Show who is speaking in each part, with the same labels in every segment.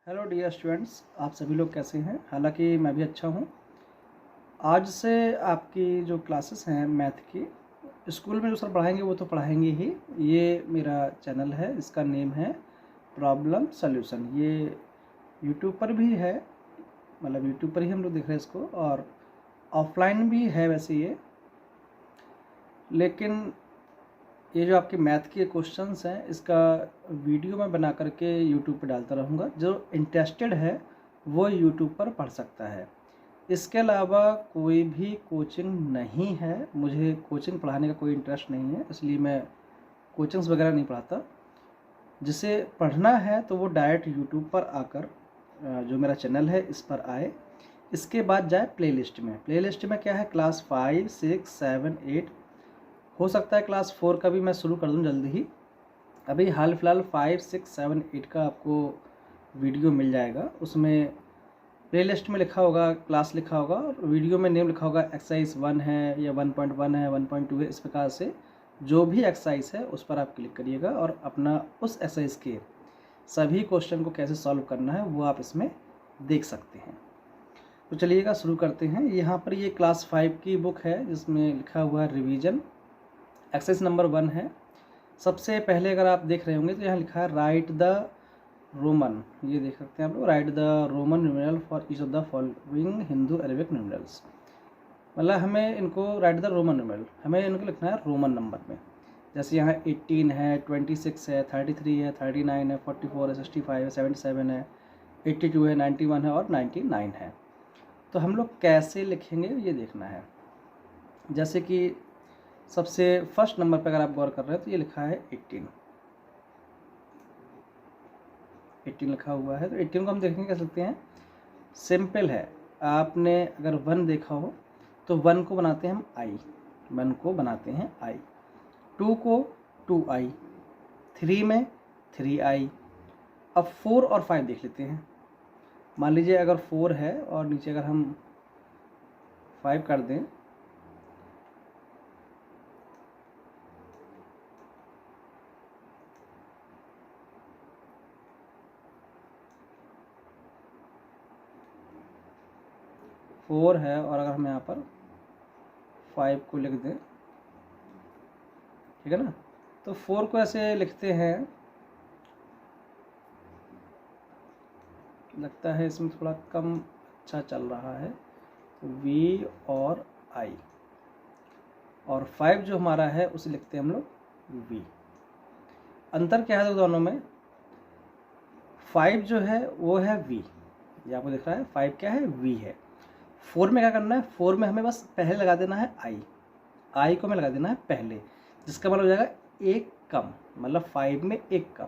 Speaker 1: Hello dear students, आप सभी लोग कैसे हैं। हालांकि मैं भी अच्छा हूं। आज से आपकी जो क्लासेस हैं मैथ की, स्कूल में जो सर पढ़ाएंगे वो तो पढ़ाएंगे ही। ये मेरा चैनल है, इसका नेम है प्रॉब्लम सॉल्यूशन। ये यूट्यूब पर भी है, मतलब यूट्यूब पर ही हम लोग देख रहे हैं इसको, और ऑफलाइन भी है वैसे ये। लेकिन ये जो आपके मैथ के क्वेश्चंस हैं, इसका वीडियो मैं बना करके यूट्यूब पर डालता रहूँगा। जो इंटरेस्टेड है वो यूट्यूब पर पढ़ सकता है। इसके अलावा कोई भी कोचिंग नहीं है, मुझे कोचिंग पढ़ाने का कोई इंटरेस्ट नहीं है, इसलिए मैं कोचिंग्स वगैरह नहीं पढ़ाता। जिसे पढ़ना है तो वो डायरेक्ट यूट्यूब पर आकर जो मेरा चैनल है इस पर आए। इसके बाद जाए प्लेलिस्ट में। प्लेलिस्ट में क्या है, क्लास 5, 6, 7, 8, हो सकता है क्लास 4 का भी मैं शुरू कर दूँ जल्दी ही। अभी हाल फिलहाल 5, 6, 7, 8 का आपको वीडियो मिल जाएगा। उसमें प्लेलिस्ट में लिखा होगा, क्लास लिखा होगा, और वीडियो में नेम लिखा होगा एक्सरसाइज 1 है या 1.1 है, 1.2 है। इस प्रकार से जो भी एक्सरसाइज है उस पर आप क्लिक करिएगा और अपना उस एक्सरसाइज के सभी क्वेश्चन को कैसे सॉल्व करना है वो आप इसमें देख सकते हैं। तो चलिएगा शुरू करते हैं। यहाँ पर ये क्लास 5 की बुक है जिसमें लिखा हुआ है रिवीजन। एक्सरसाइज नंबर 1 है। सबसे पहले अगर आप देख रहे होंगे तो यहाँ लिखा है राइट द रोमन, ये देख सकते हैं आप लोग, right the Roman numeral for each of the following Hindu Arabic numerals. मतलब हमें इनको राइट द रोमन न्यूमेरल, हमें इनको लिखना है रोमन नंबर में। जैसे यहाँ 18 है, 26 है, 33 है, 39 है, 44 है, 65 है, 77 है, 82 है, 91 है और 99 है। तो हम लोग कैसे लिखेंगे ये देखना है। जैसे कि सबसे फर्स्ट नंबर पर अगर आप गौर कर रहे हैं तो ये लिखा है 18 लिखा हुआ है। तो 18 को हम देखेंगे कैसे लिखते हैं। सिंपल है, आपने अगर 1 देखा हो तो 1 को बनाते हैं हम आई, 1 को बनाते हैं आई, 2 को 2i, 3 में 3i। अब 4 और 5 देख लेते हैं। मान लीजिए अगर 4 है और नीचे अगर हम 5 कर दें, फोर है और अगर हम यहाँ पर 5 को लिख दें, ठीक है ना। तो 4 को ऐसे लिखते हैं, लगता है इसमें थोड़ा कम अच्छा चल रहा है, तो V और I, और 5 जो हमारा है उसे लिखते हैं हम लोग V। अंतर क्या है दोनों में, 5 जो है वो है V, ये आपको दिख रहा है 5 क्या है, V है। 4 में क्या करना है, 4 में हमें बस पहले लगा देना है I को हमें लगा देना है पहले, जिसका मतलब हो जाएगा एक कम, मतलब 5 में एक कम।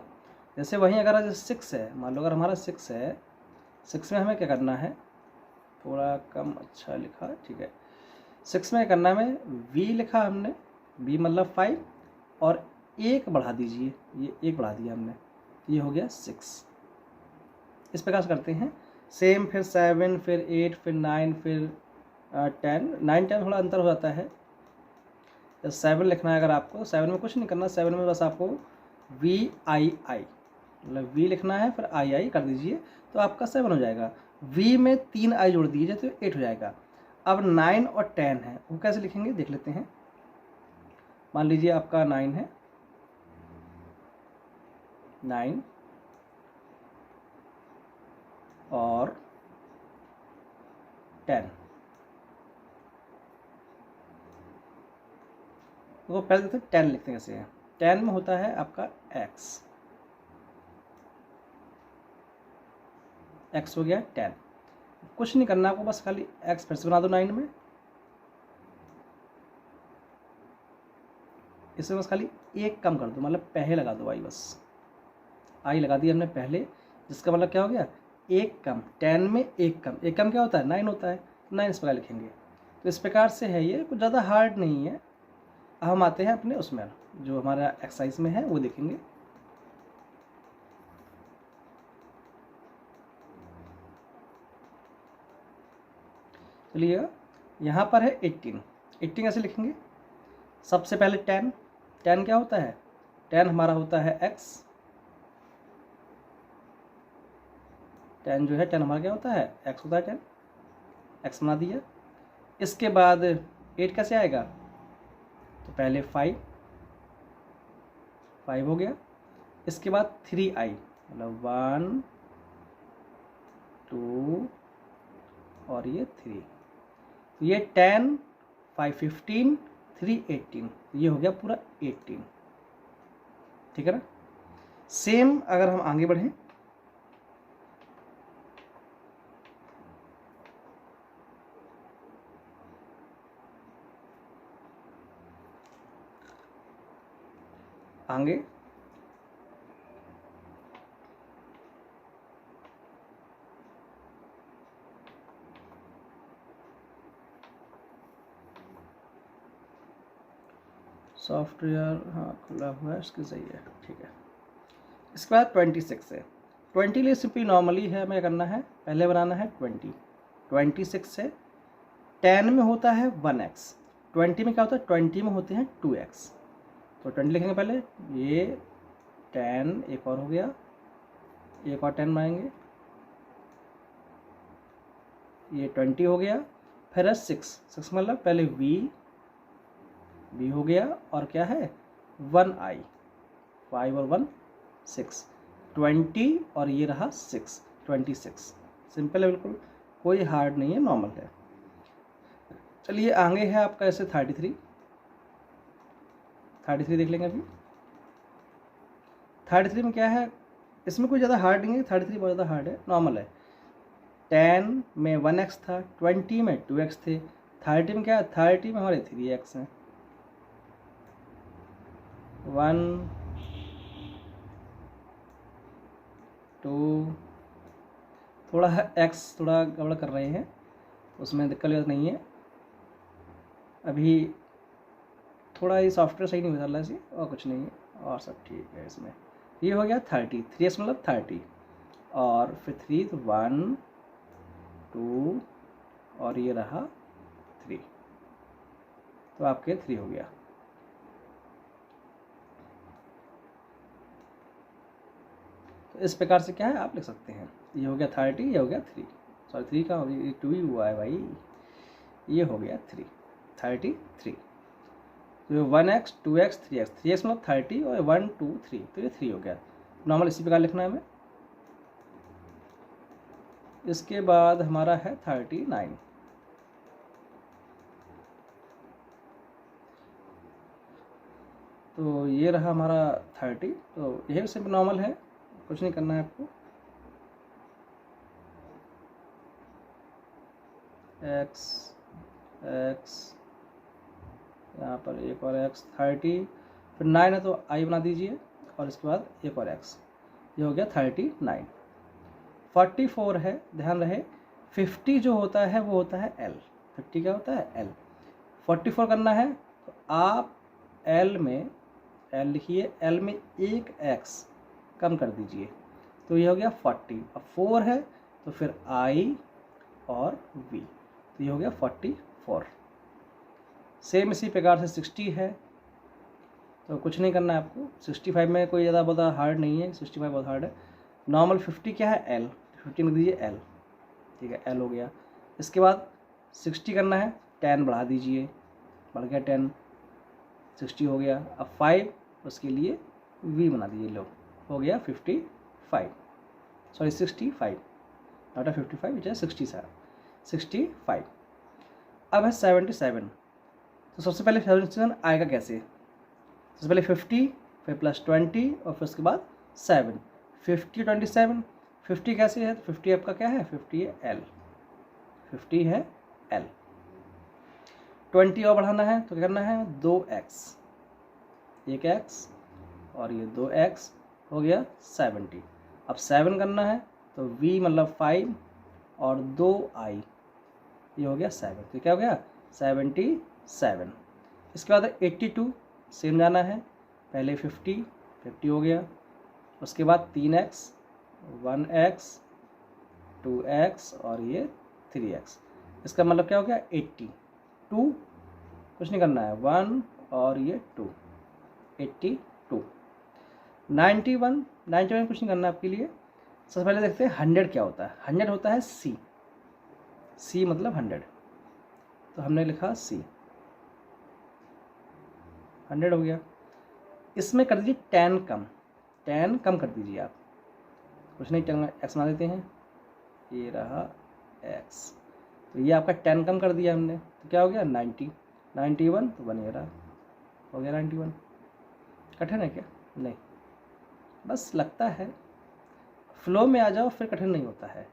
Speaker 1: जैसे वहीं अगर 6 है, मान लो अगर हमारा 6 है, 6 में हमें क्या करना है, थोड़ा कम अच्छा लिखा, ठीक है। 6 में करना है हमें V लिखा हमने, V मतलब 5, और एक बढ़ा दीजिए, ये एक बढ़ा दिया हमने, ये हो गया 6। इस प्रकार से करते हैं। सेम फिर 7, फिर 8, फिर 9, फिर 10, 9, 10 थोड़ा अंतर हो जाता है। 7 लिखना है अगर आपको, 7 में कुछ नहीं करना, 7 में बस आपको VII, मतलब V लिखना है, फिर II कर दीजिए तो आपका 7 हो जाएगा। V में 3 I जोड़ दीजिए तो 8 हो जाएगा। अब 9 और 10 है, वो कैसे लिखेंगे देख लेते हैं। मान लीजिए आपका 9 है, 9 और 10, तो पहले देखते हैं 10 लिखते हैं कैसे है। 10 में होता है आपका x हो गया 10। कुछ नहीं करना आपको, बस खाली x फिर से बना दो 9 में, इसमें बस खाली एक कम कर दो, मतलब पहले लगा दो i, बस i लगा दिया हमने पहले, जिसका मतलब क्या हो गया, एक कम। 10 में एक कम, एक कम क्या होता है, 9 होता है, 9 इस प्रकार लिखेंगे। तो इस प्रकार से है, ये कुछ ज़्यादा हार्ड नहीं है। अब हम आते हैं अपने उसमें, जो हमारा एक्सरसाइज में है वो देखेंगे। चलिएगा, यहाँ पर है 18 कैसे लिखेंगे। सबसे पहले 10 क्या होता है, 10 हमारा होता है x, 10 जो है 10 हमारा क्या होता है x होता है 10, x बना दिया। इसके बाद 8 कैसे आएगा, तो पहले 5 हो गया। इसके बाद 3i मतलब 1 2 और ये 3, तो ये 10 5 15 3 18, ये हो गया पूरा 18, ठीक है ना। सेम अगर हम आगे बढ़ें, आगे सॉफ्टवेयर हाँ खुला हुआ है, इसकी सही है, ठीक है। इसके बाद 26 है। 20 लिए सिंपली नॉर्मली है, हमें करना है पहले बनाना है 20। 26 से 10 में होता है 1x, 20 में क्या होता है 20 में होते हैं 2x, तो 20 लिखेंगे पहले, ये 10 एक और हो गया, एक और 10 बनाएंगे, ये 20 हो गया। फिर है 6 मतलब पहले v हो गया और क्या है 1i, 5 और 1 6, 20 और ये रहा 6, 26। सिंपल है बिल्कुल, कोई हार्ड नहीं है, नॉर्मल है। चलिए आगे है आपका ऐसे 33 देख लेंगे अभी। 33 में क्या है, इसमें कोई ज़्यादा हार्ड नहीं है, 33 बहुत ज़्यादा हार्ड है, नॉर्मल है। 10 में 1x था, 20 में 2x थे, 30 में क्या है 30 में हमारे 3x हैं, 1 2 थोड़ा x थोड़ा गड़बड़ कर रहे हैं, उसमें दिक्कत नहीं है, अभी थोड़ा ये सॉफ्टवेयर सही नहीं बदल रहा है, और कुछ नहीं है, और सब ठीक है। इसमें ये हो गया 30, 3x मतलब 30, और फिर 3 तो 1 2 और ये रहा 3, तो आपके 3 हो गया। तो इस प्रकार से क्या है आप लिख सकते हैं, ये हो गया 30, ये हो गया 3, सॉरी 3 का 2 ही हुआ है भाई, ये हो गया 3 33। तो 1x 2x 3x, 3x मतलब 30 और 1 2 3, तो ये 3 हो गया। नॉर्मल इसी प्रकार लिखना है हमें। इसके बाद हमारा है 39, तो ये रहा हमारा 30, तो यही सिंपल नॉर्मल है, कुछ नहीं करना है आपको। x यहाँ पर एक और x 30, फिर 9 है तो i बना दीजिए, और इसके बाद एक और x, ये हो गया 39। 44 है, ध्यान रहे 50 जो होता है वो होता है l, 50 क्या होता है l। 44 करना है तो आप l में l लिखिए, l में एक x कम कर दीजिए, तो ये हो गया 40। अब 4 है तो फिर i और v, तो ये हो गया 44। सेम इसी प्रकार से 60 है, तो कुछ नहीं करना है आपको। 65 में कोई ज़्यादा बहुत हार्ड नहीं है, 65 बहुत हार्ड है। नॉर्मल 50 क्या है l, 50 में दीजिए l, ठीक है l हो गया। इसके बाद 60 करना है, 10 बढ़ा दीजिए, बढ़ गया 10, 60 हो गया। अब 5 उसके लिए v बना दीजिए, लो हो गया 55, सॉरी 65, नॉट 55 विच है 65। अब है 77, तो सबसे पहले 77 आएगा कैसे, सबसे पहले 50 फिर प्लस 20 और फिर उसके बाद 7, 50 27, 50 कैसे है, तो 50 आपका क्या है 50 है l, 50 है l। 20 और बढ़ाना है तो क्या करना है 2x, एक x और ये 2x हो गया 70। अब 7 करना है तो v मतलब 5 और 2i, ये हो गया 7, तो क्या हो गया 77। इसके बाद 82, सेम जाना है, पहले 50 हो गया, उसके बाद 3x 1x 2x और ये 3x, इसका मतलब क्या हो गया 82, कुछ नहीं करना है 1 और ये 2, 82। 91 कुछ नहीं करना आपके लिए, सबसे पहले देखते हैं 100 क्या होता है। 100 होता है सी, सी मतलब 100, तो हमने लिखा सी, 100 हो गया। इसमें कर दीजिए 10 कम, 10 कम कर दीजिए आप, कुछ नहीं, 10 एक्स बना देते हैं, ये रहा एक्स, तो ये आपका 10 कम कर दिया हमने, तो क्या हो गया 90, 91, तो 1 ये रहा, हो गया 91। कठिन है क्या? नहीं, बस लगता है, फ्लो में आ जाओ फिर कठिन नहीं होता है।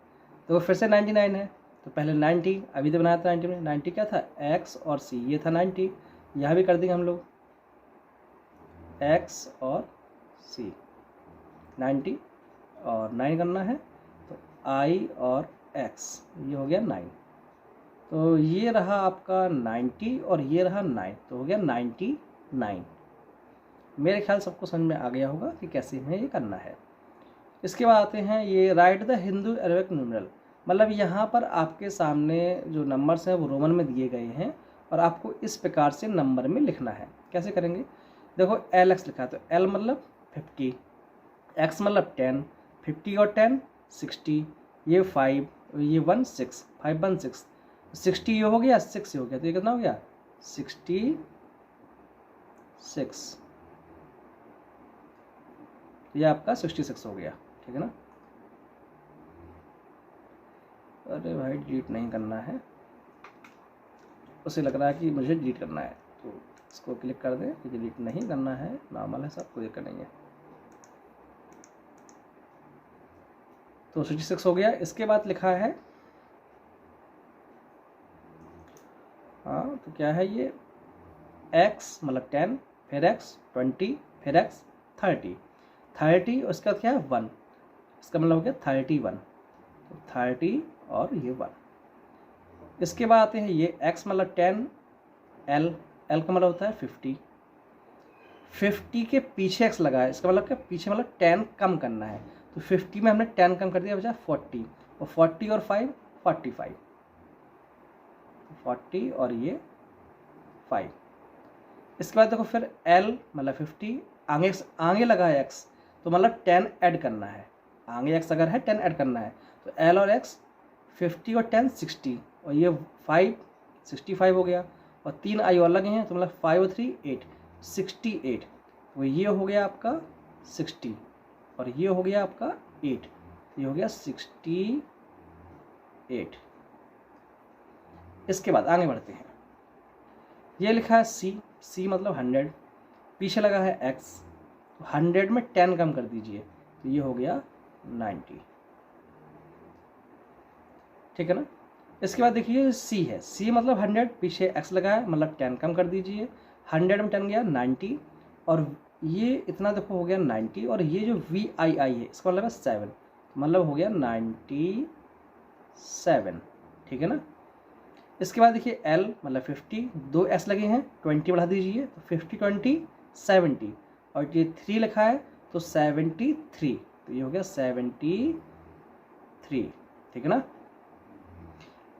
Speaker 1: तो फिर से 99 है, तो पहले 90, अभी तो बनाया था 90 में, 90 क्या था, एक्स और सी, ये था 90, यहाँ भी कर देंगे हम लोग एक्स और सी, 90 और 9 करना है, तो आई और एक्स, ये हो गया 9, तो ये रहा आपका 90 और ये रहा 9, तो हो गया 99। मेरे ख्याल सबको समझ में आ गया होगा कि कैसे हमें ये करना है। इसके बाद आते हैं ये right the Hindu Arabic numeral, मतलब यहाँ पर आपके सामने जो नंबर्स हैं वो रोमन में दिए गए हैं और आपको इस प्रकार से नंबर में लिखना है। कैसे करेंगे, देखो एल एक्स लिखा है, तो एल मतलब 50, एक्स मतलब 10, 50 और 10 60, ये 5, ये 1 6, 5 1 6, 60 ये हो गया, 6 हो गया, तो ये कितना हो गया 66, ये आपका 66 हो गया, ठीक है ना। अरे भाई डिलीट नहीं करना है, उसे लग रहा है कि मुझे डिलीट करना है, तो इसको क्लिक कर दें कि डिलीट नहीं करना है, नॉर्मल है सब, कोई दिक्कत नहीं है। तो 66 हो गया। इसके बाद लिखा है, हाँ तो क्या है ये, x मतलब 10, फिर x 20, फिर x 30, 30 उसके बाद क्या है 1, इसका मतलब हो गया 31, तो 30 और ये 1। इसके बाद आते हैं ये x मतलब 10, l का मतलब होता है 50, 50 के पीछे x लगा है, इसका मतलब क्या, पीछे मतलब 10 कम करना है, तो 50 में हमने 10 कम कर दिया, बचा 40, और 40 और 5 45, 40 और ये 5। इसके बाद देखो फिर L मतलब 50, आगे लगा है x, तो मतलब 10 ऐड करना है, आगे x अगर है 10 ऐड करना है, तो L और x 50 और 10 60, और ये 5 65 हो गया, और 3 आई और लगे हैं, तो मतलब 5 और 3 8, 68, तो ये हो गया आपका 60 और ये हो गया आपका 8, ये हो गया 68। इसके बाद आगे बढ़ते हैं, ये लिखा है C मतलब 100, पीछे लगा है x, तो 100 में 10 कम कर दीजिए, तो ये हो गया 90, ठीक है ना। इसके बाद देखिए C है, C मतलब 100, पीछे x लगा है, मतलब 10 कम कर दीजिए, 100 में 10 गया 90, और ये इतना देखो हो गया 90, और ये जो VII है इसका मतलब है 7, मतलब हो गया 97, ठीक है ना। इसके बाद देखिए L मतलब 50, 2 S लगे हैं, 20 बढ़ा दीजिए, तो 50 20 70, और ये 3 लिखा है तो 73, तो ये हो गया 73, ठीक है ना।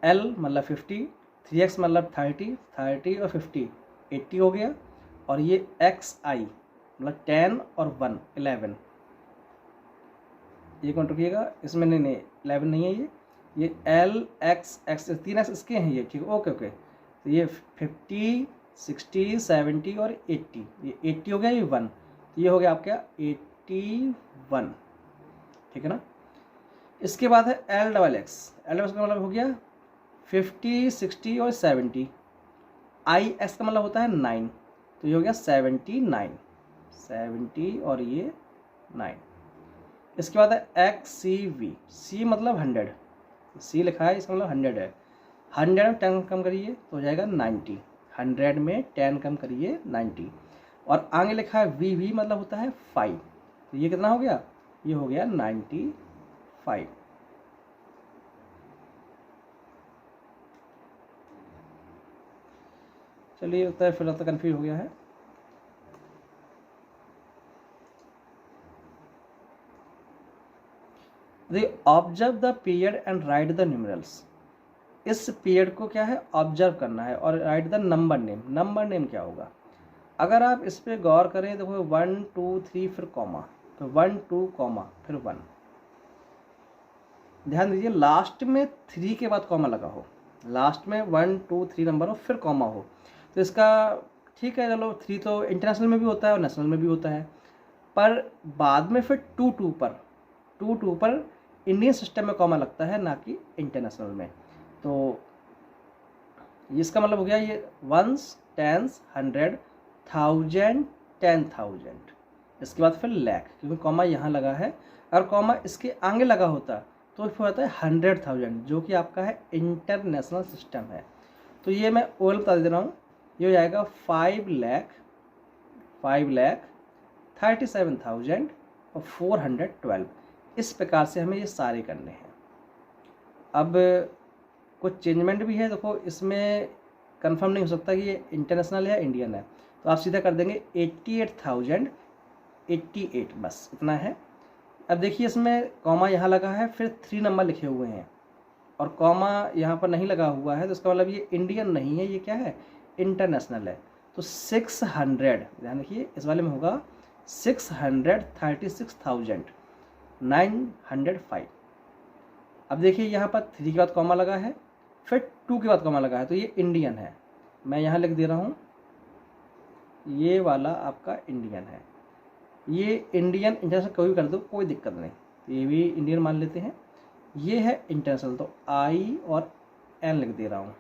Speaker 1: L मतलब 50, 3x मतलब 30, 30 और 50 80 हो गया, और ये XI मतलब 10 और 1 11, ये काउंट रखिएगा, इसमें नहीं 11 नहीं है, ये L X 3x इसके हैं ये, ठीक है, ओके, तो ये 50 60 70 और 80, ये 80 हो गया, ये 1, तो ये हो गया आपका 81, ठीक है ना। इसके बाद है L डबल एक्स का मतलब हो गया 50 60 और 70, IX का मतलब होता है 9, तो ये हो गया 79, 70 और ये 9। इसके बाद है XCV, C मतलब 100, C लिखा है, इसका मतलब 100 है, 100 में 10 कम करिए तो हो जाएगा 90, 100 में 10 कम करिए 90, और आगे लिखा है VV मतलब होता है 5, तो ये कितना हो गया, ये हो गया 95। चलिए लगता है फिलहाल तो कन्फ्यूज हो गया है। Observe the period and right the numerals, इस पीरियड को क्या है ऑब्जर्व करना है, और right the number name, number name क्या होगा, अगर आप इस पर गौर करें देखो 1 2 3 फिर कॉमा, तो 1 2 कॉमा फिर 1, ध्यान दीजिए लास्ट में 3 के बाद कॉमा लगा हो, लास्ट में 1 2 3 नंबर हो फिर कॉमा हो, तो इसका ठीक है चलो 3 तो इंटरनेशनल में भी होता है और नेशनल में भी होता है, पर बाद में फिर 2 पर इंडियन सिस्टम में कॉमा लगता है ना कि इंटरनेशनल में। तो इसका मतलब हो गया ये वंस, टेंस, 100, 1000, 10,000, इसके बाद फिर लाख, क्योंकि कॉमा यहाँ लगा है, और कॉमा इसके आगे लगा होता तो फिर होता है 100,000, जो कि आपका है इंटरनेशनल सिस्टम है। तो ये मैं ओवल बता दे रहा हूँ, ये हो जाएगा 5,37,412। इस प्रकार से हमें ये सारे करने हैं। अब कुछ चेंजमेंट भी है, देखो इसमें कंफर्म नहीं हो सकता कि ये इंटरनेशनल है या इंडियन है, तो आप सीधा कर देंगे 88,088, बस इतना है। अब देखिए इसमें कॉमा यहाँ लगा है, फिर 3 नंबर लिखे हुए हैं और कॉमा यहाँ पर नहीं लगा हुआ है, तो इसका मतलब ये इंडियन नहीं है, ये क्या है इंटरनेशनल है। तो 600, ध्यान रखिए इस वाले में होगा 636,905। अब देखिए यहाँ पर 3 के बाद कॉमा लगा है, फिर 2 के बाद कॉमा लगा है, तो ये इंडियन है। मैं यहाँ लिख दे रहा हूँ ये वाला आपका इंडियन है, ये इंडियन इंटरनेशनल कोई भी कर दो कोई दिक्कत नहीं, तो ये भी इंडियन मान लेते हैं। ये है इंटरनेशनल, तो आई और एन लिख दे रहा हूँ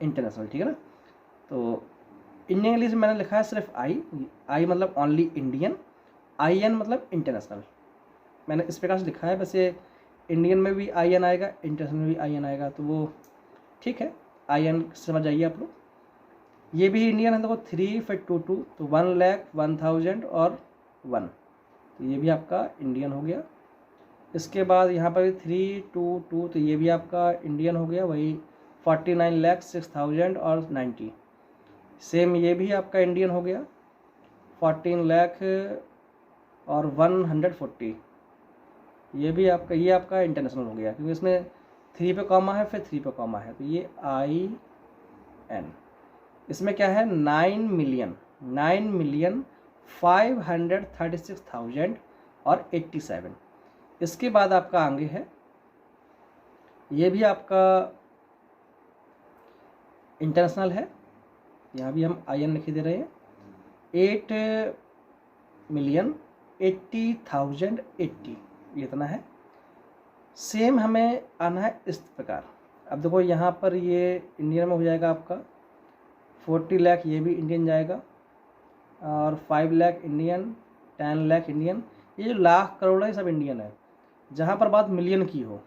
Speaker 1: इंटरनेशनल, ठीक है ना। तो इंडियन के लिए मैंने लिखा है सिर्फ आई मतलब ओनली इंडियन, IN मतलब इंटरनेशनल, मैंने इस प्रकार से लिखा है। वैसे इंडियन में भी IN आएगा, इंटरनेशनल में भी IN आएगा, तो वो ठीक है, IN समझ जाइए आप लोग। ये भी इंडियन है, देखो 3 फिर 2 2, तो 1,00,000, 1,000 और 1, तो ये भी आपका इंडियन हो गया। इसके बाद यहाँ पर 3 2 2, तो ये भी आपका इंडियन हो गया, वही 49,06,000 और 90। सेम ये भी आपका इंडियन हो गया 14 लाख और 140, ये भी आपका, ये आपका इंटरनेशनल हो गया, क्योंकि इसमें 3 पे कॉमा है फिर 3 पे कॉमा है, तो ये IN। इसमें क्या है 9,536,000 और 87। इसके बाद आपका आगे है, ये भी आपका इंटरनेशनल है, यहाँ भी हम IN लिख दे रहे हैं 8,80,080, ये इतना है। सेम हमें आना है इस प्रकार। अब देखो यहाँ पर ये इंडियन में हो जाएगा आपका 40 लाख, ये भी इंडियन जाएगा, और 5 लाख इंडियन, 10 लाख इंडियन, ये जो लाख करोड़ है सब इंडियन है। जहाँ पर बात मिलियन की हो,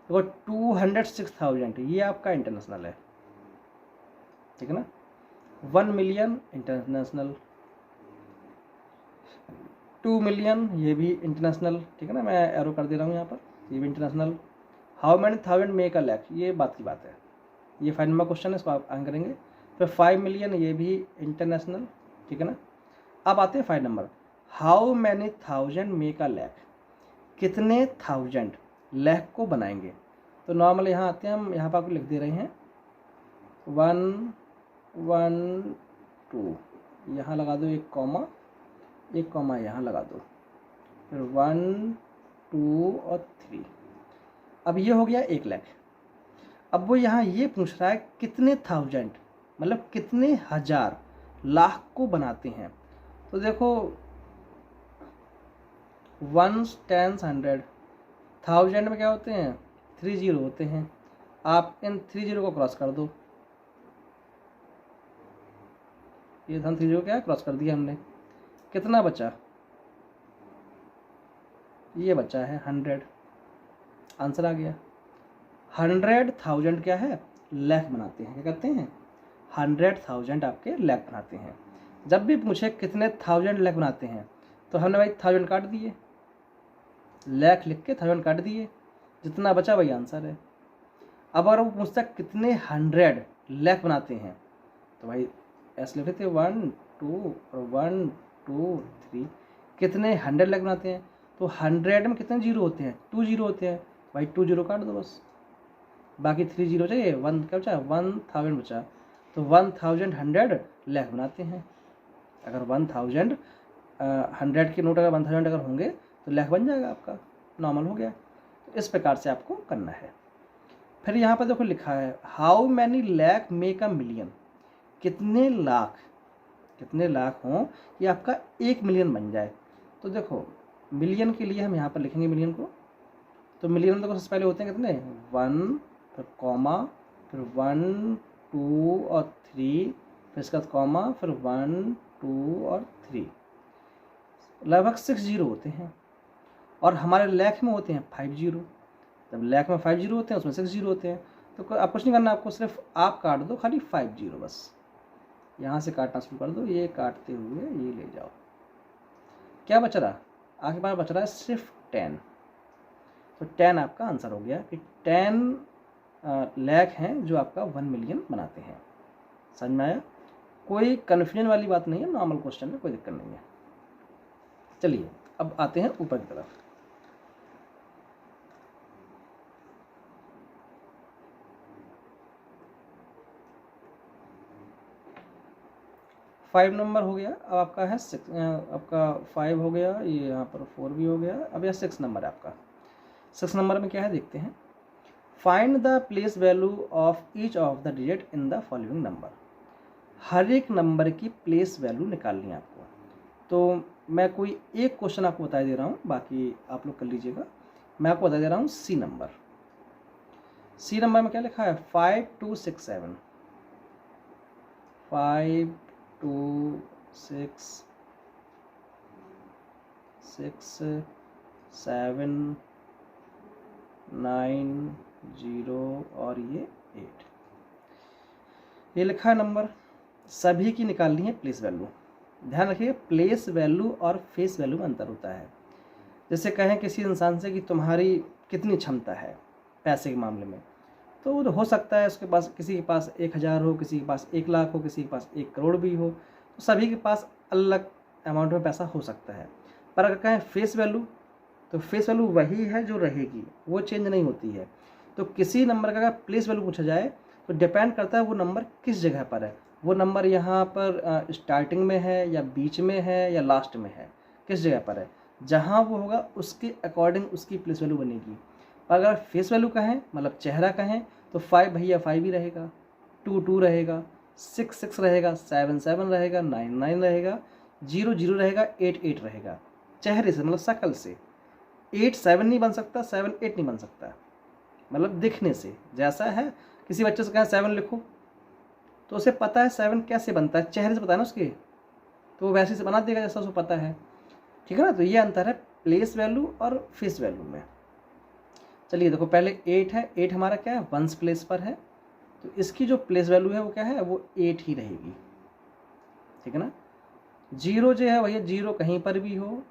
Speaker 1: देखो 206,000 ये आपका इंटरनेशनल है, ठीक है ना। 1 मिलियन इंटरनेशनल, 2 मिलियन ये भी इंटरनेशनल, ठीक है ना, मैं एरो कर दे रहा हूँ यहाँ पर, ये भी international. How many thousand make a lakh, ये बात की बात है, ये 5 नंबर क्वेश्चन है, इसको आप आंसर करेंगे। फिर 5 मिलियन ये भी इंटरनेशनल, ठीक है ना। अब आते हैं 5 number, how many thousand make a lakh, कितने थाउजेंड लाख को बनाएंगे। तो नॉर्मल यहाँ आते हैं हम, यहाँ पर आपको लिख दे रहे हैं 1 1 2, यहाँ लगा दो एक कॉमा यहाँ लगा दो, फिर 1 2 और 3। अब ये हो गया 1 लाख। अब वो यहाँ ये पूछ रहा है कितने थाउजेंड मतलब कितने हजार लाख को बनाते हैं। तो देखो 1 10 100, थाउजेंड में क्या होते हैं 3 0 होते हैं, आप इन 3 0 को क्रॉस कर दो, ये हम 3 0 क्या क्रॉस कर दिया हमने, कितना बचा, ये बचा है 100, आंसर आ गया। 100,000 क्या है लाख बनाते हैं, क्या करते हैं 100,000 आपके लाख बनाते हैं। जब भी पूछे कितने थाउजेंड लाख बनाते हैं, तो हमने भाई 1000 काट दिए, लाख लिख के 1000 काट दिए, जितना बचा वही आंसर है। अब अगर वो पूछता कितने 100 लाख बनाते हैं, तो भाई ऐसे लिख लेते 1 2 और 1 2 3, कितने 100 लाख बनाते हैं, तो 100 में कितने जीरो होते हैं 2 जीरो होते हैं, भाई 2 जीरो काट दो बस, बाकी 3 जीरो चाहिए, 1 क्या बचा 1000 बचा, तो 1000 लाख बनाते हैं। अगर 1000 100 के नोट अगर 1000 अगर होंगे तो लाख बन जाएगा आपका, नॉर्मल हो गया। इस प्रकार से आपको करना है। फिर यहाँ पर देखो लिखा है how many lakh make a million, कितने लाख हों ये आपका 1 मिलियन बन जाए। तो देखो मिलियन के लिए हम यहाँ पर लिखेंगे मिलियन को, तो मिलियन में देखो सबसे पहले होते हैं कितने 1, फिर कॉमा, फिर 1 2 और 3, फिर इसका कॉमा, फिर 1 2 और 3, लगभग 6 जीरो होते हैं। और हमारे लैख में होते हैं 5 जीरो, जब लैख में 5 जीरो होते हैं उसमें 6 जीरो होते हैं। तो आप कुछ नहीं करना, आपको सिर्फ आप काट दो खाली 5 जीरो, बस यहाँ से काटना शुरू कर दो, ये काटते हुए ये ले जाओ। क्या बच रहा, आपके पास बच रहा है सिर्फ 10। तो 10 आपका आंसर हो गया कि 10 लाख हैं जो आपका 1 मिलियन बनाते हैं। समझ में आया? कोई कन्फ्यूजन वाली बात नहीं है, नॉर्मल क्वेश्चन में कोई दिक्कत नहीं है। चलिए अब आते हैं ऊपर की तरफ। फाइव नंबर हो गया, अब आपका है 6, आपका 5 हो गया, ये यहाँ पर 4 भी हो गया। अब यह 6 नंबर है आपका। 6 नंबर में क्या है देखते हैं। Find the place value of each of the digit in the following number. हर एक नंबर की प्लेस वैल्यू निकालनी है आपको। तो मैं कोई एक क्वेश्चन आपको बता दे रहा हूँ, बाकी आप लोग कर लीजिएगा। मैं आपको बता दे रहा हूँ सी नंबर। सी नंबर में क्या लिखा है 5 2 6 7, 5 2 6 6 7 9 0 और ये 8, ये लिखा है नंबर। सभी की निकालनी है प्लेस वैल्यू। ध्यान रखिए प्लेस वैल्यू और फेस वैल्यू में अंतर होता है। जैसे कहें किसी इंसान से कि तुम्हारी कितनी क्षमता है पैसे के मामले में, तो वो हो सकता है उसके पास, किसी के पास 1000 हो, किसी के पास 1 लाख हो, किसी के पास 1 करोड़ भी हो। तो सभी के पास अलग अमाउंट में पैसा हो सकता है। पर अगर कहें फेस वैल्यू, तो फेस वैल्यू वही है जो रहेगी, वो चेंज नहीं होती है। तो किसी नंबर का अगर प्लेस वैल्यू पूछा जाए तो डिपेंड करता है वो नंबर किस जगह पर है। वो नंबर यहाँ पर स्टार्टिंग में है या बीच में है या लास्ट में है, किस जगह पर है, जहाँ वो होगा उसके अकॉर्डिंग उसकी प्लेस वैल्यू बनेगी। अगर फेस वैल्यू कहें मतलब चेहरा कहें तो 5 भैया 5 ही रहेगा, 2 2 रहेगा, 6 6 रहेगा, 7 7 रहेगा, 9 9 रहेगा, 0 0 रहेगा, 8 8 रहेगा। चेहरे से मतलब शक्ल से 8 7 नहीं बन सकता, 7 8 नहीं बन सकता, मतलब दिखने से जैसा है। किसी बच्चे से कहें 7 लिखो तो उसे पता है 7 कैसे बनता है, चेहरे से पता है ना उसके, तो वो वैसे से बना देगा जैसा उसको पता है। ठीक है ना? तो ये अंतर है प्लेस वैल्यू और फेस वैल्यू में। चलिए देखो पहले 8 है, 8 हमारा क्या है 1 प्लेस पर है, तो इसकी जो प्लेस वैल्यू है वो क्या है, वो 8 ही रहेगी। ठीक है ना? 0 जो है भैया 0 कहीं पर भी हो,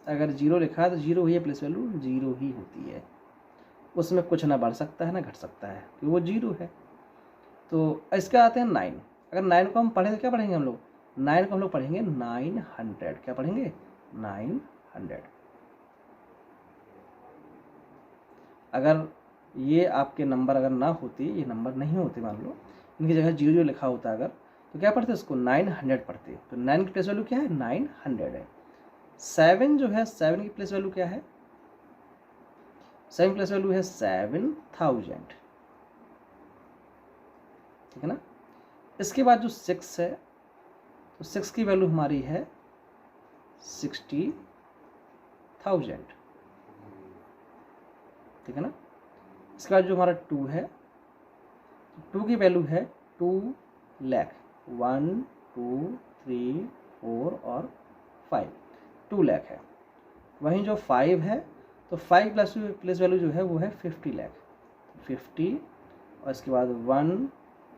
Speaker 1: अगर 0 लिखा है तो 0 भैया प्लेस वैल्यू 0 ही होती है, उसमें कुछ ना बढ़ सकता है ना घट सकता है, क्योंकि वो 0 है। तो इसके आते हैं 9। अगर 9 को हम पढ़ें तो क्या पढ़ेंगे हम लोग, 9 को हम लोग पढ़ेंगे 900। क्या पढ़ेंगे 900। अगर ये आपके नंबर अगर ना होती, ये नंबर नहीं होते, मान लो इनकी जगह 0 लिखा होता अगर, तो क्या पढ़ते उसको 900 पढ़ते। तो 9 की प्लेस वैल्यू क्या है 900 है। 7 जो है 7 की प्लेस वैल्यू क्या है, 7 की प्लेस वैल्यू है 7000। ठीक है ना? इसके बाद जो 6 है, तो 6 की वैल्यू हमारी है 60000। ठीक है ना? इसके बाद जो हमारा 2 है, तो 2 की वैल्यू है 2 लाख। 1 2 3 4 और 5, 2 लाख है। वहीं जो 5 है, तो 5 प्लस वैल्यू जो है वो है 50 लाख, 50, और इसके बाद 1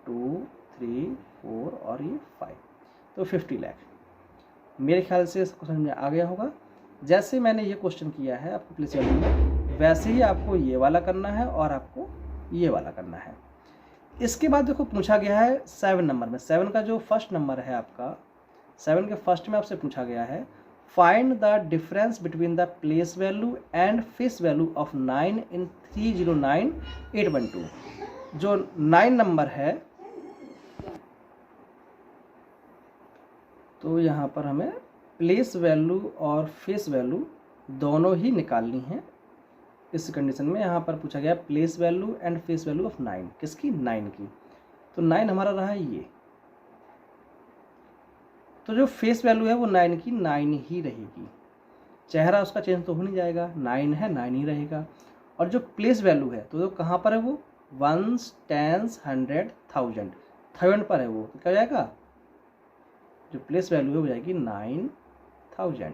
Speaker 1: 2 3 4 और ये 5, तो 50 लाख। मेरे ख्याल से इसको समझ में आ गया होगा। जैसे मैंने ये क्वेश्चन किया है आपको प्लेस वैल्यू में, वैसे ही आपको ये वाला करना है और आपको ये वाला करना है। इसके बाद देखो पूछा गया है 7 नंबर में, 7 का जो फर्स्ट नंबर है आपका, 7 के फर्स्ट में आपसे पूछा गया है find the difference between the place value and face value of 9 इन 309812। जो 9 नंबर है, तो यहाँ पर हमें प्लेस वैल्यू और फेस वैल्यू दोनों ही निकालनी है इस कंडीशन में यहाँ पर पूछा गया place value and face value of 9, किसकी? 9 की। तो 9 हमारा रहा ये, तो जो फेस वैल्यू है वो 9 की 9 ही रहेगी, चेहरा उसका चेंज तो हो नहीं जाएगा, 9 है 9 ही रहेगा। और जो प्लेस वैल्यू है तो कहाँ पर है वो? 1s, 10s, 100, 1000 पर है वो, तो क्या हो जाएगा? जो प्लेस वैल्यू है वो जाएगी 9000,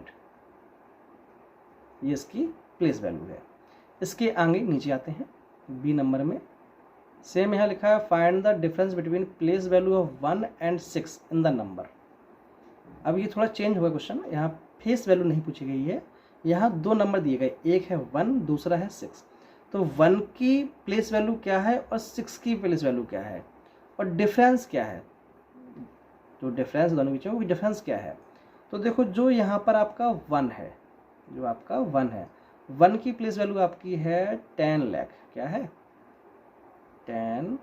Speaker 1: ये इसकी प्लेस वैल्यू है। इसके आगे नीचे आते हैं बी नंबर में, सेम यहाँ लिखा है find the difference between place value of 1 and 6 in the number. अब ये थोड़ा चेंज हुआ क्वेश्चन, यहाँ फेस वैल्यू नहीं पूछी गई है, यहाँ 2 नंबर दिए गए, एक है 1, दूसरा है 6। तो 1 की प्लेस वैल्यू क्या है और 6 की प्लेस वैल्यू क्या है, और डिफरेंस क्या है, जो डिफरेंस दोनों के बीच में वो डिफरेंस क्या है। तो देखो जो यहाँ पर आपका 1 है, जो आपका 1 है, 1 की प्लेस वैल्यू आपकी है 10 लाख, क्या है? 10,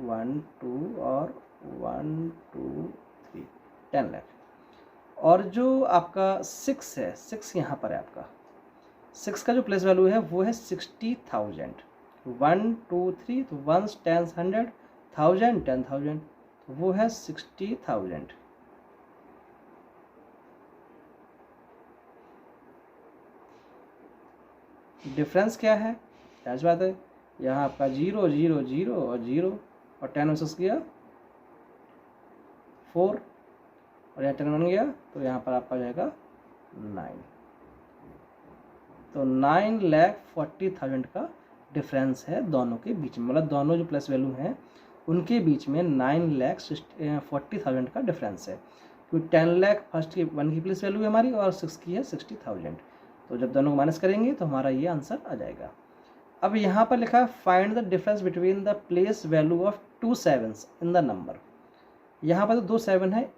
Speaker 1: 1 2 और 1 2 3, 10 लाख। और जो आपका 6 है, 6 यहाँ पर है आपका, 6 का जो प्लेस वैल्यू है वो है 60,000। 1 2 3, तो 1s, 10s, 100, 1000, 10,000, तो वो है 60,000। डिफरेंस क्या है? क्या बात है, यहाँ आपका 0 0 0 और 0, और 10 वर्सेस किया 4, और यहाँ 10 बन गया, तो यहाँ पर आपका जाएगा 9। तो 9,40,000 का डिफरेंस है दोनों के बीच में, मतलब दोनों जो प्लस वैल्यू हैं उनके बीच में 9,40,000 का डिफरेंस है, क्योंकि 10 लाख फर्स्ट की 1 की प्लस वैल्यू है हमारी, और 6 की है 60,000। तो जब दोनों को माइनस करेंगे तो हमारा ये आंसर आ जाएगा। अब यहाँ पर लिखा है find the difference between the place value of 2 sevens in the number. यहाँ पर तो 2 7 है,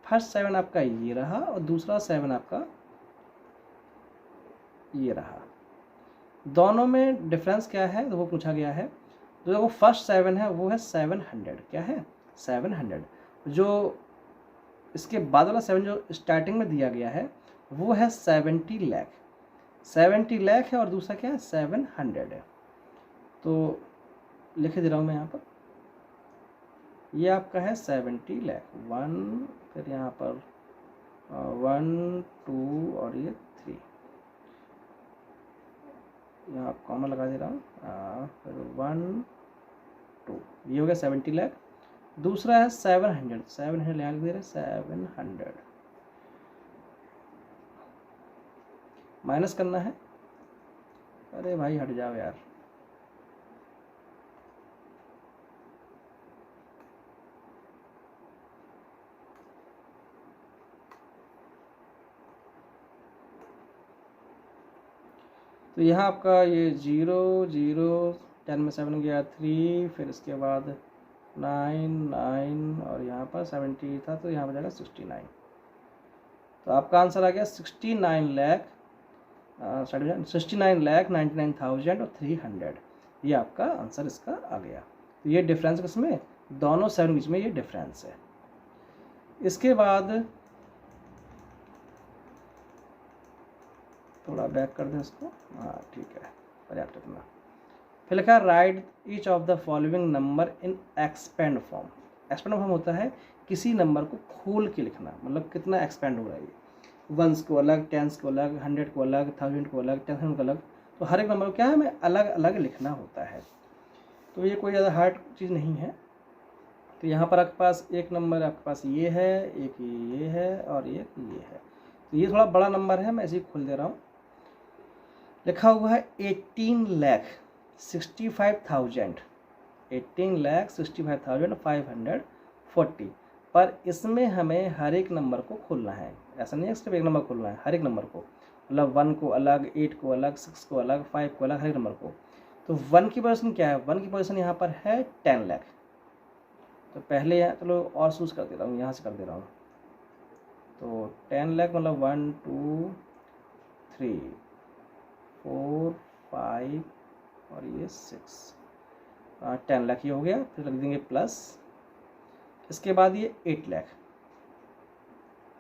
Speaker 1: फर्स्ट 7 आपका ये रहा और दूसरा 7 आपका ये रहा, दोनों में डिफरेंस क्या है तो वो पूछा गया है। तो देखो फर्स्ट 7 है वो है 700, क्या है? 700। जो इसके बाद वाला 7 जो स्टार्टिंग में दिया गया है वो है 70 लाख, 70 लाख है, और दूसरा क्या है? 700 है। तो लिख दे रहा हूँ मैं यहाँ पर, ये आपका है 70 लाख, 1, फिर यहाँ पर 1 2 और ये 3, यहाँ कॉमा लगा दे रहा हूँ, फिर 1 2, ये हो गया 70 लाख। दूसरा है 700, 700 यहाँ लिख दे रहे 700, माइनस करना है। अरे भाई हट जाओ यार, तो यहाँ आपका ये 0 0, 10 में 7 गया 3, फिर इसके बाद 9 9, और यहाँ पर 70 था तो यहाँ पर जाएगा 69। तो आपका आंसर आ गया 69,99,300, ये आपका आंसर इसका आ गया। तो ये डिफरेंस किसमें? दोनों 7 बीच में ये डिफरेंस है। इसके बाद थोड़ा बैक कर दें इसको, हाँ ठीक है, पर्याप्त इतना। फिर लिखा right each of the following number in expand form. Expand form होता है किसी नंबर को खोल के लिखना, मतलब कितना एक्सपेंड हो रहा है ये, 1s को अलग, 10s को अलग, 100 को अलग, 1000 को अलग, 10,000 को अलग, तो हर एक नंबर को क्या है हमें अलग अलग लिखना होता है। तो ये कोई ज़्यादा हार्ड चीज़ नहीं है। तो यहाँ पर आपके पास एक नंबर आपके पास ये है, एक ये है और एक ये है। तो ये थोड़ा बड़ा नंबर है, मैं इसे खोल दे रहा हूँ। लिखा हुआ है 18,65,000, 18,65,540, पर इसमें हमें हर एक नंबर को खोलना है, ऐसा नहीं है सिर्फ एक नंबर खोलना है, हर एक नंबर को, मतलब 1 को अलग, 8 को अलग, 6 को अलग, 5 को अलग, हर एक नंबर को। तो 1 की पोजीशन क्या है? 1 की पोजीशन यहाँ पर है 10 लाख। तो पहले यहाँ चलो और चूज कर दे रहा हूँ, यहाँ से कर दे रहा हूँ। तो 10 लाख मतलब 1 2 3 4 5 और ये 6, 10 लाख ये हो गया। फिर लग देंगे प्लस, इसके बाद ये 8 लाख,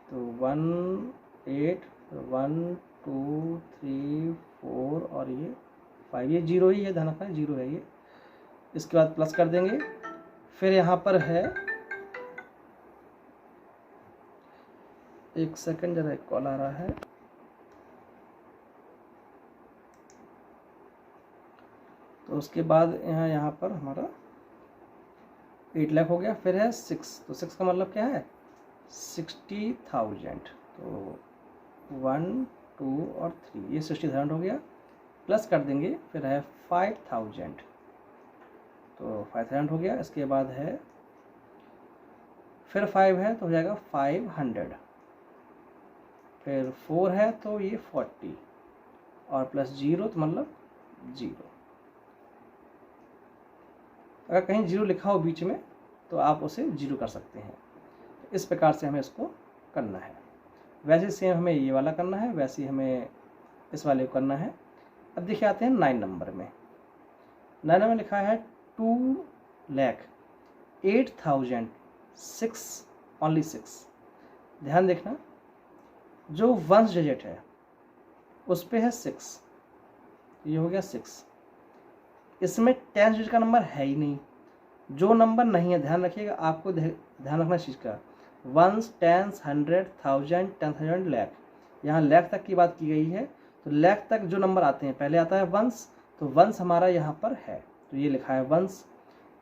Speaker 1: तो 1 8 1 2 3 4 और ये 5, ये 0 ही है, ध्यान रखना 0 है ये। इसके बाद प्लस कर देंगे, फिर यहाँ पर है, एक सेकंड जरा, एक कॉल आ रहा है। तो उसके बाद यहाँ पर हमारा 8 लाख हो गया। फिर है 6, तो 6 का मतलब क्या है 60,000। तो 1, 2 और 3, ये 60,000 हो गया। प्लस कर देंगे, फिर है 5,000, तो 5,000 हो गया। इसके बाद है फिर 5 है तो हो जाएगा 500, फिर 4 है तो ये 40, और प्लस 0 तो मतलब 0। अगर कहीं 0 लिखा हो बीच में तो आप उसे 0 कर सकते हैं। इस प्रकार से हमें इसको करना है। वैसे सेम हमें ये वाला करना है, वैसे ही हमें इस वाले को करना है। अब देखिए आते हैं 9 नंबर में। 9 नंबर में लिखा है 2,08,006 ओनली 6। ध्यान देखना, जो वंस डिजिट है उस पे है 6, ये हो गया 6। इसमें 10 डिजिट का नंबर है ही नहीं, जो नंबर नहीं है, ध्यान रखिएगा, आपको ध्यान रखना चीज़ का, 1s, 10s, 100, 1000, 10,000, लाख, यहाँ लाख तक की बात की गई है। तो लाख तक जो नंबर आते हैं, पहले आता है वंस, तो वंस हमारा यहाँ पर है, तो ये लिखा है वंस।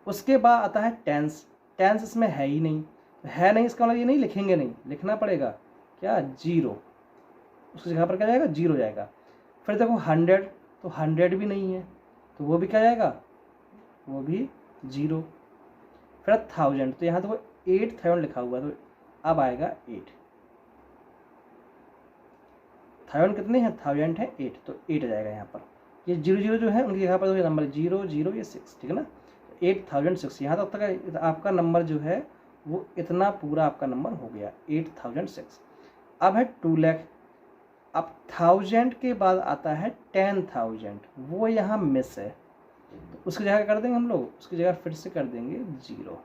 Speaker 1: उसके बाद आता है टेंस, टेंस इसमें है ही नहीं, है नहीं, इसका मतलब ये नहीं लिखेंगे, नहीं लिखना पड़ेगा क्या 0, उसकी जगह पर क्या जाएगा 0 जाएगा। फिर देखो 100, तो 100 भी नहीं है, तो वो भी क्या जाएगा, वो भी 0। फिर 1000, तो यहाँ देखो 8,000 लिखा हुआ, तो अब आएगा 8। 1000 कितने हैं, 1000 है 8, तो 8 आ जाएगा यहाँ पर। ये 0 जो है उनकी जगह पर तो नंबर 0 0 ये 6, ठीक है ना। 8006, यहाँ तक आपका नंबर जो है वो इतना पूरा आपका नंबर हो गया 8006। अब है 2 लाख। अब 1000 के बाद आता है 10,000, वो यहाँ मिस है, तो उसकी जगह कर देंगे हम लोग, उसकी जगह फिर से कर देंगे 0।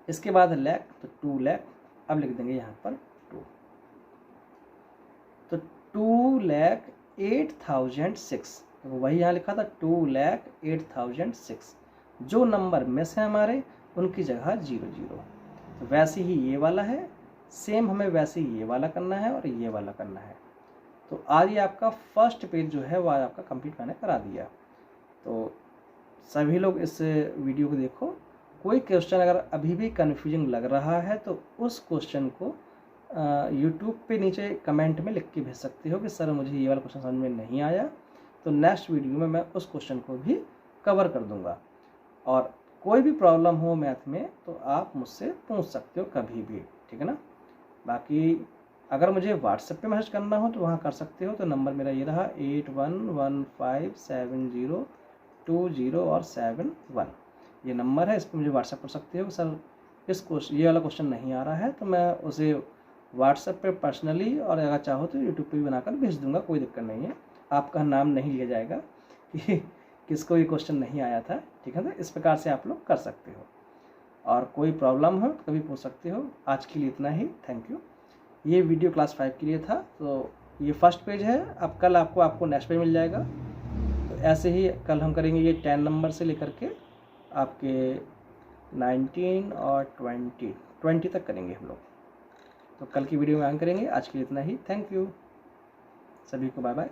Speaker 1: इसके बाद लाख, तो 2 लाख, अब लिख देंगे यहाँ पर 2, तो 2,08,006, तो वही यहाँ लिखा था 2,08,006। जो नंबर मिस है हमारे उनकी जगह 00। तो वैसे ही ये वाला है, सेम हमें वैसे ही ये वाला करना है और ये वाला करना है। तो आज ये आपका फर्स्ट पेज जो है वो आज आपका कंप्लीट मैंने करा दिया। तो सभी लोग इस वीडियो को देखो। कोई क्वेश्चन अगर अभी भी कन्फ्यूजिंग लग रहा है तो उस क्वेश्चन को यूट्यूब पे नीचे कमेंट में लिख के भेज सकते हो कि सर मुझे ये वाला क्वेश्चन समझ में नहीं आया, तो नेक्स्ट वीडियो में मैं उस क्वेश्चन को भी कवर कर दूंगा। और कोई भी प्रॉब्लम हो मैथ में तो आप मुझसे पूछ सकते हो कभी भी, ठीक है ना। बाकी अगर मुझे व्हाट्सएप पे मैसेज करना हो तो वहाँ कर सकते हो। तो नंबर मेरा ये रहा 81157020 और 71, ये नंबर है, इस पर मुझे व्हाट्सएप कर सकते हो। सर ये वाला क्वेश्चन नहीं आ रहा है, तो मैं उसे व्हाट्सएप पे पर्सनली और अगर चाहो तो यूट्यूब पे भी बनाकर भेज दूंगा, कोई दिक्कत नहीं है। आपका नाम नहीं लिया जाएगा कि किसको ये क्वेश्चन नहीं आया था, ठीक है ना। इस प्रकार से आप लोग कर सकते हो, और कोई प्रॉब्लम हो तो कभी पूछ सकते हो। आज के लिए इतना ही, थैंक यू। ये वीडियो क्लास 5 के लिए था। तो ये फर्स्ट पेज है, अब कल आपको नेक्स्ट पेज मिल जाएगा। तो ऐसे ही कल हम करेंगे ये 10 नंबर से लेकर के आपके 19 और 20 तक करेंगे हम लोग। तो कल की वीडियो में ऑन करेंगे। आज के लिए इतना ही, थैंक यू सभी को, बाय बाय।